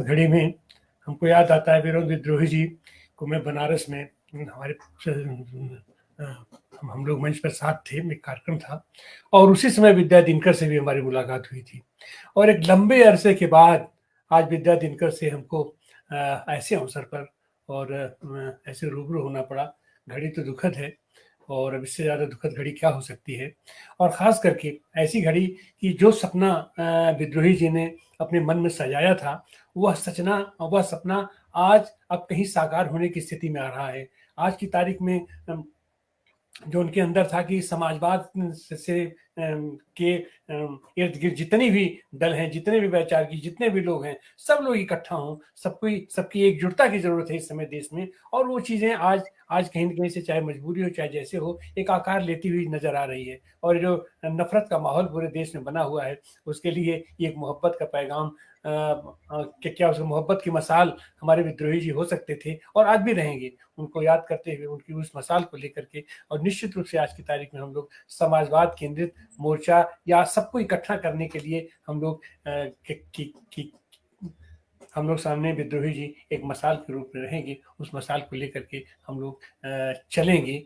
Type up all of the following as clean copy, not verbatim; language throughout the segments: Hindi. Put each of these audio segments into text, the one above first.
घड़ी में हमको याद आता है वीरेंद्र विद्रोही जी को। मैं बनारस में हमारे हम लोग मंच पर साथ थे, एक कार्यक्रम था और उसी समय विद्या दिनकर से भी हमारी मुलाकात हुई थी। और एक लंबे अरसे के बाद आज विद्या दिनकर से हमको ऐसे अवसर पर और ऐसे रूबरू होना पड़ा। घड़ी तो दुखद है और अब इससे ज़्यादा दुखद घड़ी क्या हो सकती है। और ख़ास करके ऐसी घड़ी कि जो सपना विद्रोही जी ने अपने मन में सजाया था, वह सपना आज अब कहीं साकार होने की स्थिति में आ रहा है। आज की तारीख में जो उनके अंदर था कि समाजवाद से के इर्द गिर्द जितने भी दल हैं, जितने भी वैचारिक, जितने भी लोग हैं, सब लोग इकट्ठा हों, सबकी एकजुटता की जरूरत है इस समय देश में। और वो चीजें आज कहीं ना कहीं से, चाहे मजबूरी हो चाहे जैसे हो, एक आकार लेती हुई नजर आ रही है। और जो नफरत का माहौल पूरे देश में बना हुआ है, उसके लिए एक मोहब्बत का पैगाम क्या उसको मोहब्बत की मसाल हमारे विद्रोही जी हो सकते थे और आज भी रहेंगे। उनको याद करते हुए उनकी उस मसाल को लेकर के, और निश्चित रूप से आज की तारीख में हम लोग समाजवाद केंद्रित मोर्चा या सबको इकट्ठा करने के लिए हम लोग हम लोग सामने विद्रोही जी एक मसाल के रूप में रहेंगे। उस मसाल को लेकर के हम लोग चलेंगे,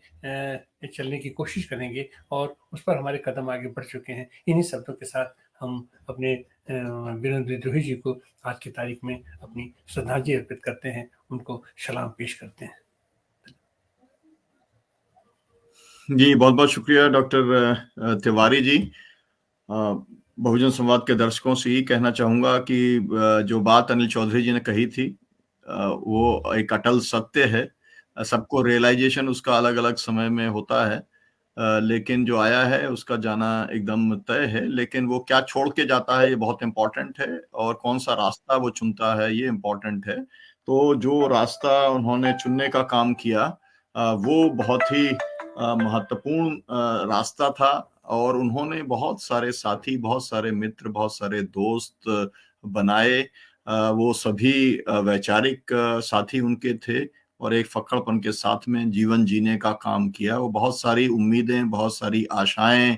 चलने की कोशिश करेंगे और उस पर हमारे कदम आगे बढ़ चुके हैं। इन्हीं शब्दों के साथ हम अपने वीरेंद्र विद्रोही जी को आज की तारीख में अपनी श्रद्धांजलि अर्पित करते हैं, उनको सलाम पेश करते हैं। जी, बहुत बहुत शुक्रिया डॉक्टर तिवारी जी। बहुजन संवाद के दर्शकों से ही कहना चाहूंगा कि जो बात अनिल चौधरी जी ने कही थी वो एक अटल सत्य है। सबको रियलाइजेशन उसका अलग अलग समय में होता है, लेकिन जो आया है उसका जाना एकदम तय है। लेकिन वो क्या छोड़ के जाता है ये बहुत इंपॉर्टेंट है, और कौन सा रास्ता वो चुनता है ये इंपॉर्टेंट है। तो जो रास्ता उन्होंने चुनने का काम किया वो बहुत ही महत्वपूर्ण रास्ता था, और उन्होंने बहुत सारे साथी, बहुत सारे मित्र, बहुत सारे दोस्त बनाए। वो सभी वैचारिक साथी उनके थे और एक फक्कड़पन के साथ में जीवन जीने का काम किया। वो बहुत सारी उम्मीदें, बहुत सारी आशाएं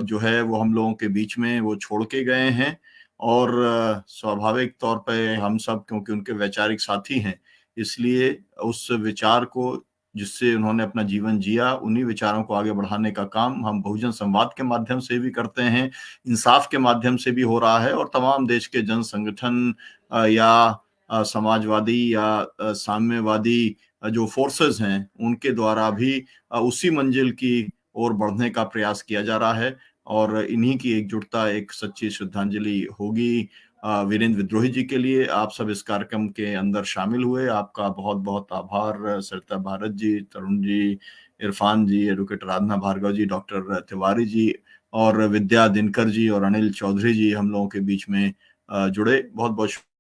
जो है वो हम लोगों के बीच में वो छोड़ के गए हैं। और स्वाभाविक तौर पे हम सब, क्योंकि उनके वैचारिक साथी हैं, इसलिए उस विचार को जिससे उन्होंने अपना जीवन जिया, उन्हीं विचारों को आगे बढ़ाने का काम हम बहुजन संवाद के माध्यम से भी करते हैं, इंसाफ के माध्यम से भी हो रहा है, और तमाम देश के जन संगठन या समाजवादी या साम्यवादी जो फोर्सेस हैं उनके द्वारा भी उसी मंजिल की ओर बढ़ने का प्रयास किया जा रहा है। और इन्हीं की एकजुटता एक सच्ची श्रद्धांजलि होगी वीरेंद्र विद्रोही जी के लिए। आप सब इस कार्यक्रम के अंदर शामिल हुए, आपका बहुत बहुत आभार। सरिता भारत जी, तरुण जी, इरफान जी, एडवोकेट राधना भार्गव जी, डॉक्टर तिवारी जी और विद्या दिनकर जी और अनिल चौधरी जी हम लोगों के बीच में जुड़े। बहुत बहुत शुक्रिया।